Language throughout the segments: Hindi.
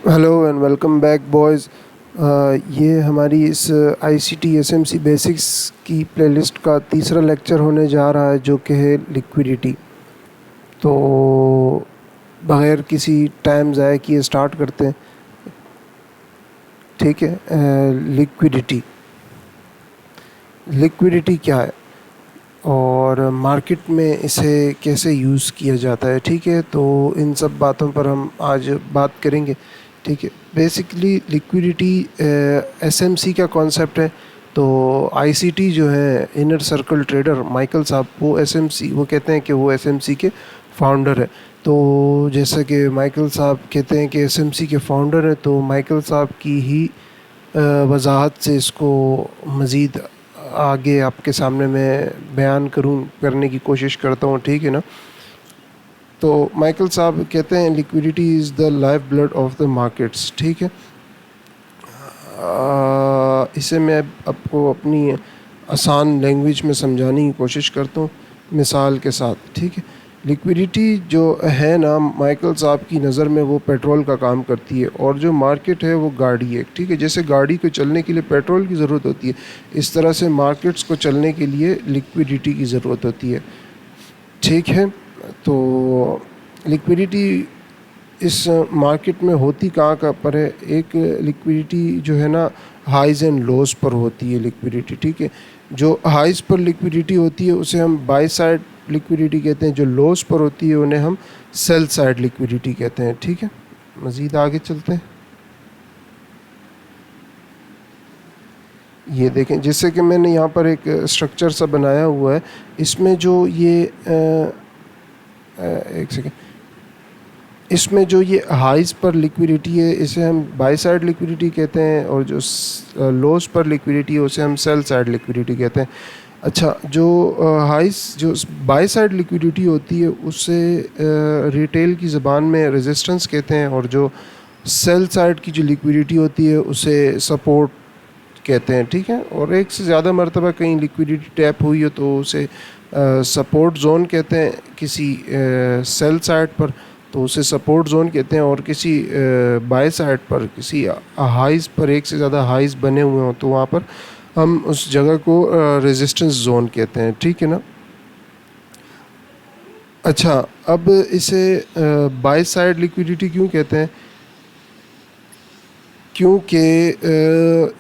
Hello and welcome back boys. ये हमारी इस आईसीटी एसएमसी बेसिक्स की प्लेलिस्ट का तीसरा लेक्चर होने जा रहा है, जो कि है लिक्विडिटी। तो बग़ैर किसी टाइम ज़ाया किए स्टार्ट करते हैं। ठीक है। लिक्विडिटी लिक्विडिटी क्या है और मार्केट में इसे कैसे यूज़ किया जाता है। ठीक है, तो इन सब बातों पर हम आज बात करेंगे। ठीक है, बेसिकली लिक्विडिटी एसएमसी का कॉन्सेप्ट है। तो आईसीटी जो है, इनर सर्कल ट्रेडर माइकल साहब, वो एसएमसी, वो कहते हैं कि वो एसएमसी के फाउंडर है। तो जैसा कि माइकल साहब कहते हैं कि एसएमसी के फाउंडर हैं, तो माइकल साहब की ही वजाहत से इसको मज़ीद आगे आपके सामने मैं बयान करने की कोशिश करता हूँ। ठीक है ना। तो माइकल साहब कहते हैं liquidity is the life blood of the markets. ठीक है। इसे मैं आपको अपनी आसान लैंग्वेज में समझाने की कोशिश करता हूँ मिसाल के साथ। ठीक है। लिक्विडिटी जो है ना, माइकल साहब की नज़र में वो पेट्रोल का काम करती है, और जो मार्केट है वो गाड़ी है। ठीक है, जैसे गाड़ी को चलने के लिए पेट्रोल की ज़रूरत होती है, इस तरह से मार्केट्स को चलने के लिए लिक्विडिटी की ज़रूरत होती है। ठीक है। तो लिक्विडिटी इस मार्केट में होती कहाँ पर है। एक लिक्विडिटी जो है ना, हाइज़ एंड लोज़ पर होती है लिक्विडिटी। ठीक है, जो हाइज़ पर लिक्विडिटी होती है उसे हम बाय साइड लिक्विडिटी कहते हैं, जो लोज़ पर होती है उन्हें हम सेल साइड लिक्विडिटी कहते हैं। ठीक है, मज़ीद आगे चलते हैं। ये देखें, जैसे कि मैंने यहाँ पर एक स्ट्रक्चर सा बनाया हुआ है। इसमें जो ये एक सेकेंड, इसमें जो ये हाइज़ पर लिक्विडिटी है इसे हम बाय साइड लिक्विडिटी कहते हैं, और जो लोज़ पर लिक्विडिटी है उसे हम सेल साइड लिक्विडिटी कहते हैं। अच्छा, जो हाइज़ जो बाय साइड लिक्विडिटी होती है उसे रिटेल की ज़बान में रेजिस्टेंस कहते हैं, और जो सेल साइड की जो लिक्विडिटी होती है उसे सपोर्ट कहते हैं। ठीक है, और एक से ज़्यादा मरतबा कहीं लिक्विडिटी टैप हुई हो तो उसे सपोर्ट जोन कहते हैं। किसी सेल साइड पर तो उसे सपोर्ट जोन कहते हैं, और किसी बाय साइड पर, किसी हाइज़ पर, एक से ज़्यादा हाइज़ बने हुए हों तो वहाँ पर हम उस जगह को रेजिस्टेंस जोन कहते हैं। ठीक है ना। अच्छा, अब इसे बाय साइड लिक्विडिटी क्यों कहते हैं, क्योंकि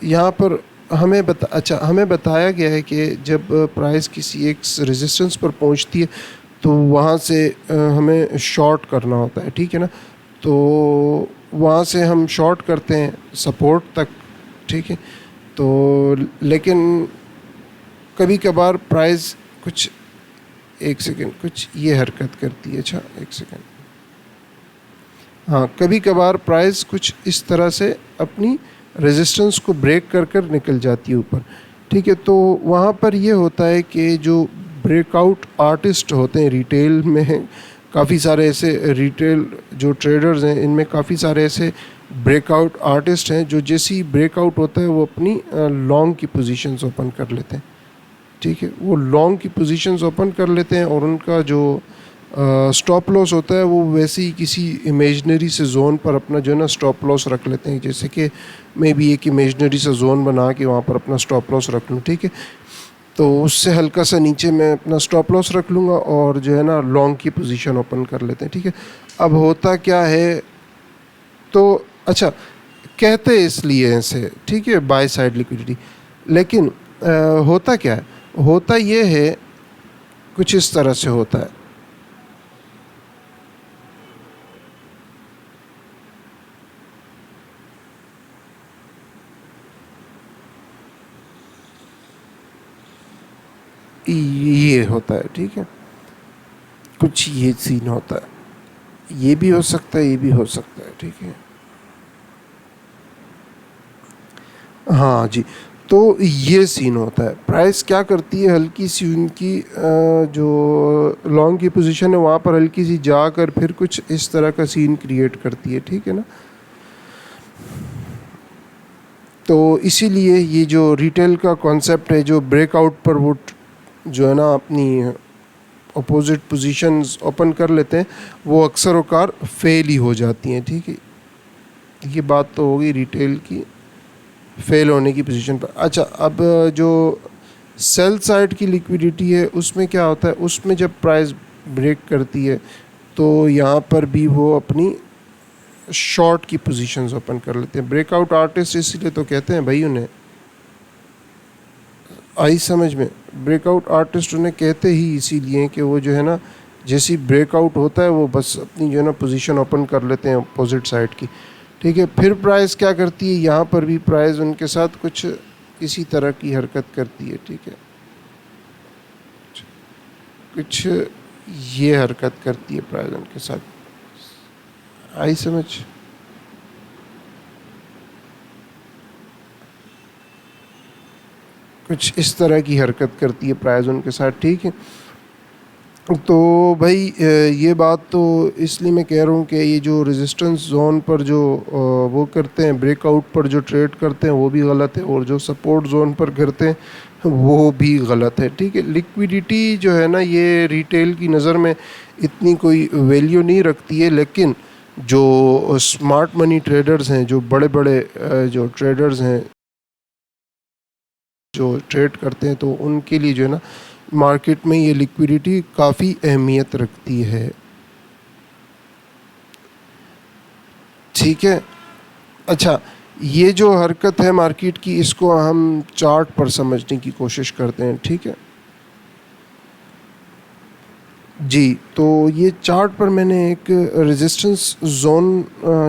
यहाँ पर हमें बताया गया है कि जब प्राइस किसी एक रेजिस्टेंस पर पहुँचती है तो वहाँ से हमें शॉर्ट करना होता है। ठीक है ना। तो वहाँ से हम शॉर्ट करते हैं सपोर्ट तक। ठीक है। तो लेकिन कभी कभार प्राइस कुछ, एक सेकेंड, कुछ ये हरकत करती है। अच्छा, एक सेकेंड। हाँ, कभी कभार प्राइस कुछ इस तरह से अपनी रेजिस्टेंस को ब्रेक कर निकल जाती है ऊपर। ठीक है, तो वहाँ पर ये होता है कि जो ब्रेकआउट आर्टिस्ट होते हैं रिटेल में, काफ़ी सारे ऐसे रिटेल जो ट्रेडर्स हैं, इनमें काफ़ी सारे ऐसे ब्रेकआउट आर्टिस्ट हैं जो जैसी ब्रेकआउट होता है वो अपनी लॉन्ग की पोजीशंस ओपन कर लेते हैं। ठीक है, वो लॉन्ग की पोजीशंस ओपन कर लेते हैं, और उनका जो स्टॉप लॉस होता है वो वैसे ही किसी इमेजनरी से जोन पर अपना जो है ना स्टॉप लॉस रख लेते हैं। जैसे कि मैं भी एक इमेजनरी से जोन बना के वहाँ पर अपना स्टॉप लॉस रख लूँ। ठीक है, तो उससे हल्का सा नीचे मैं अपना स्टॉप लॉस रख लूँगा, और जो है ना लॉन्ग की पोजीशन ओपन कर लेते हैं। ठीक है, अब होता क्या है, तो अच्छा, कहते इसलिए ऐसे, ठीक है, बाय साइड लिक्विडिटी, लेकिन होता क्या है, होता ये है, कुछ इस तरह से होता है। ये होता है। ठीक है, कुछ ये सीन होता है, ये भी हो सकता है, ये भी हो सकता है। ठीक है, हाँ जी। तो ये सीन होता है, प्राइस क्या करती है, हल्की सी उनकी जो लॉन्ग की पोजीशन है वहाँ पर हल्की सी जाकर फिर कुछ इस तरह का सीन क्रिएट करती है। ठीक है ना। तो इसीलिए ये जो रिटेल का कॉन्सेप्ट है, जो ब्रेकआउट पर वो जो है ना अपनी अपोजिट पोजीशंस ओपन कर लेते हैं, वो अक्सर औकार फेल ही हो जाती हैं। ठीक है, ये बात तो होगी रिटेल की फेल होने की पोजीशन पर। अच्छा, अब जो सेल साइड की लिक्विडिटी है उसमें क्या होता है, उसमें जब प्राइस ब्रेक करती है तो यहाँ पर भी वो अपनी शॉर्ट की पोजीशंस ओपन कर लेते हैं। ब्रेकआउट आर्टिस्ट इसीलिए तो कहते हैं भाई उन्हें, आई समझ में, ब्रेकआउट आर्टिस्ट उन्हें कहते ही इसीलिए कि वो जो है ना जैसी ब्रेकआउट होता है वो बस अपनी जो है ना पोजीशन ओपन कर लेते हैं अपोजिट साइड की। ठीक है, फिर प्राइस क्या करती है, यहाँ पर भी प्राइस उनके साथ कुछ इसी तरह की हरकत करती है। ठीक है, कुछ ये हरकत करती है प्राइस उनके साथ, आई समझ। कुछ इस तरह की हरकत करती है प्राइस उनके साथ। ठीक है, तो भाई ये बात तो इसलिए मैं कह रहा हूँ कि ये जो रेजिस्टेंस जोन पर जो वो करते हैं, ब्रेकआउट पर जो ट्रेड करते हैं वो भी गलत है, और जो सपोर्ट जोन पर करते हैं वो भी गलत है। ठीक है, लिक्विडिटी जो है ना ये रिटेल की नज़र में इतनी कोई वैल्यू नहीं रखती है, लेकिन जो स्मार्ट मनी ट्रेडर्स हैं, जो बड़े बड़े जो ट्रेडर्स हैं जो ट्रेड करते हैं, तो उनके लिए जो है ना मार्केट में ये लिक्विडिटी काफ़ी अहमियत रखती है। ठीक है, अच्छा, ये जो हरकत है मार्केट की इसको हम चार्ट पर समझने की कोशिश करते हैं। ठीक है जी, तो ये चार्ट पर मैंने एक रेजिस्टेंस जोन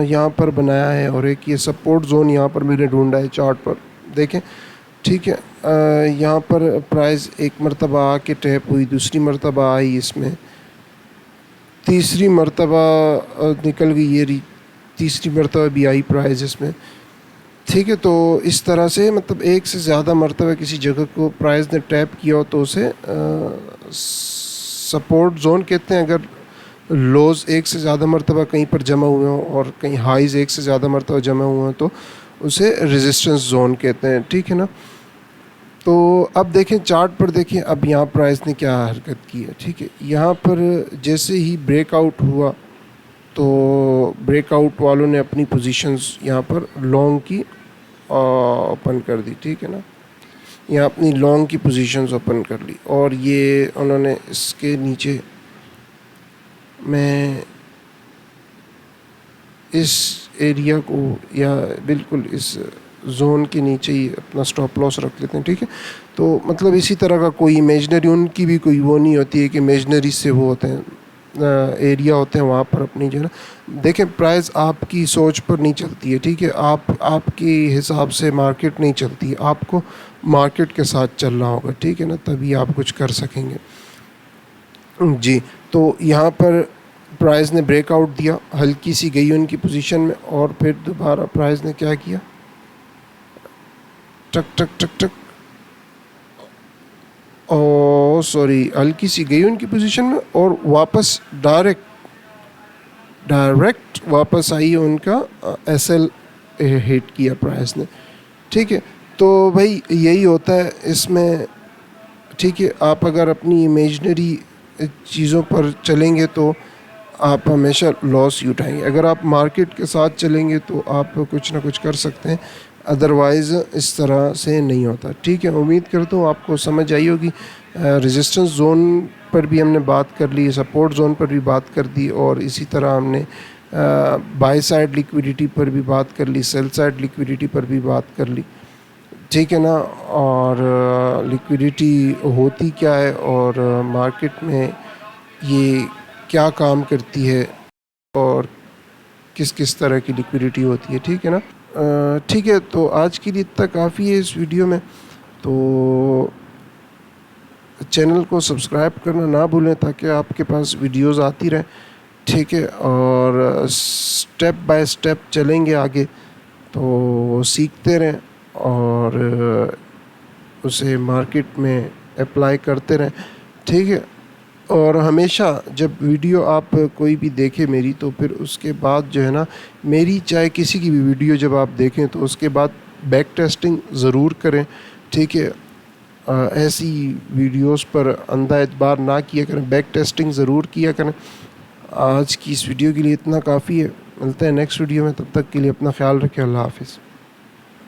यहाँ पर बनाया है और एक ये सपोर्ट जोन यहाँ पर मैंने ढूंढा है चार्ट पर, देखें। ठीक है, यहाँ पर प्राइस एक मरतबा आके टैप हुई, दूसरी मरतबा आई, इसमें तीसरी मरतबा निकल गई, ये तीसरी मरतबा भी आई प्राइस इसमें। ठीक है, तो इस तरह से मतलब एक से ज़्यादा मरतबा किसी जगह को प्राइस ने टैप किया हो तो उसे सपोर्ट जोन कहते हैं। अगर लोज़ एक से ज़्यादा मरतबा कहीं पर जमा हुए हों और कहीं हाइज़ एक से ज़्यादा मरतबा जमा हुए हों तो उसे रेजिस्टेंस जोन कहते हैं। ठीक है ना, तो अब देखें चार्ट पर, देखें अब यहाँ प्राइस ने क्या हरकत की है। ठीक है, यहाँ पर जैसे ही ब्रेकआउट हुआ तो ब्रेकआउट वालों ने अपनी पोजीशंस यहाँ पर लॉन्ग की ओपन कर दी। ठीक है ना, यहाँ अपनी लॉन्ग की पोजीशंस ओपन कर ली, और ये उन्होंने इसके नीचे, मैं इस एरिया को या बिल्कुल इस जोन के नीचे ही अपना स्टॉप लॉस रख लेते हैं। ठीक है, तो मतलब इसी तरह का कोई इमेजनरी, उनकी भी कोई वो नहीं होती है कि इमेजनरी से वो होते हैं एरिया होते हैं वहाँ पर अपनी जो है ना, देखें प्राइस आपकी सोच पर नहीं चलती है। ठीक है, आपके हिसाब से मार्केट नहीं चलती है, आपको मार्केट के साथ चलना होगा। ठीक है ना, तभी आप कुछ कर सकेंगे जी। तो यहाँ पर प्राइस ने ब्रेकआउट दिया, हल्की सी गई उनकी पोजीशन में, और फिर दोबारा प्राइस ने क्या किया, टक टक टक टक, ओ सॉरी, हल्की सी गई उनकी पोजीशन में और वापस डायरेक्ट वापस आई है उनका एसएल हिट किया प्राइस ने। ठीक है, तो भाई यही होता है इसमें। ठीक है, आप अगर अपनी इमेजनरी चीज़ों पर चलेंगे तो आप हमेशा लॉस ही उठाएंगे, अगर आप मार्केट के साथ चलेंगे तो आप कुछ ना कुछ कर सकते हैं, अदरवाइज़ इस तरह से नहीं होता। ठीक है, उम्मीद करता हूँ आपको समझ आई होगी। रेजिस्टेंस जोन पर भी हमने बात कर ली, सपोर्ट जोन पर भी बात कर दी, और इसी तरह हमने बाय साइड लिक्विडिटी पर भी बात कर ली, सेल साइड लिक्विडिटी पर भी बात कर ली। ठीक है ना, और लिक्विडिटी होती क्या है और मार्केट में ये क्या काम करती है और किस किस तरह की लिक्विडिटी होती है। ठीक है ना, ठीक है, तो आज के लिए इतना काफ़ी है इस वीडियो में। तो चैनल को सब्सक्राइब करना ना भूलें ताकि आपके पास वीडियोस आती रहें। ठीक है, और स्टेप बाय स्टेप चलेंगे आगे, तो सीखते रहें और उसे मार्केट में अप्लाई करते रहें। ठीक है, और हमेशा जब वीडियो आप कोई भी देखें मेरी, तो फिर उसके बाद जो है ना, मेरी चाहे किसी की भी वीडियो जब आप देखें तो उसके बाद बैक टेस्टिंग ज़रूर करें। ठीक है, ऐसी वीडियोस पर अंधा एतबार ना किया करें, बैक टेस्टिंग ज़रूर किया करें। आज की इस वीडियो के लिए इतना काफ़ी है। मिलते हैं नेक्स्ट वीडियो में, तब तक के लिए अपना ख्याल रखें। अल्लाह हाफिज़।